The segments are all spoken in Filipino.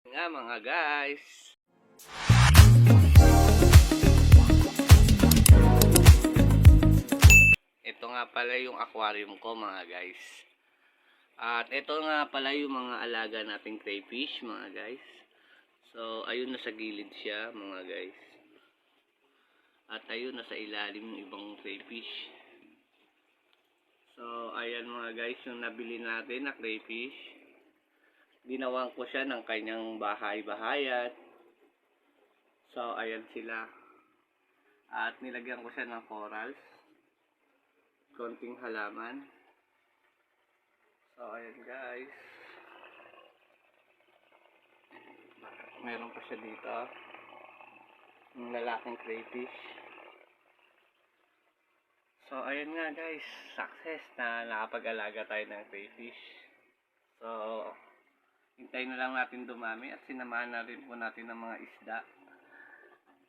Nga mga guys. Ito nga pala yung aquarium ko mga guys. At ito nga pala yung mga alaga nating crayfish mga guys. So ayun na sa gilid siya mga guys. At ayun na sa ilalim ng ibang crayfish. So ayan mga guys yung nabili natin na crayfish. Ginawan ko siya ng kanyang bahay-bahayan. So ayan sila. At nilagyan ko siya ng corals. Konting halaman. So ayan guys. Meron pa siya dito. Yung lalaking crayfish. So ayan nga guys. Success na nakapag-alaga tayo ng crayfish. So hintayin na lang natin dumami at sinamahan na rin po natin ng mga isda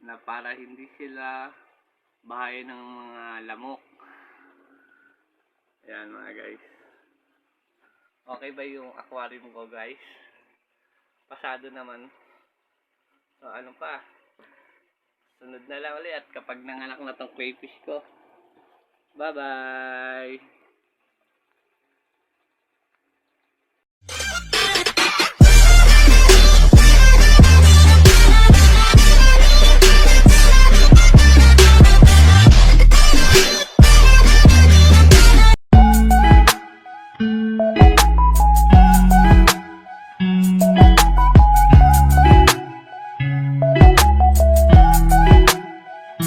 na para hindi sila bahayan ng mga lamok. Ayan mga guys. Okay ba yung aquarium ko guys? Pasado naman. So ano pa? Sunod na lang ulit at kapag nanganak na tong crayfish ko. Bye bye!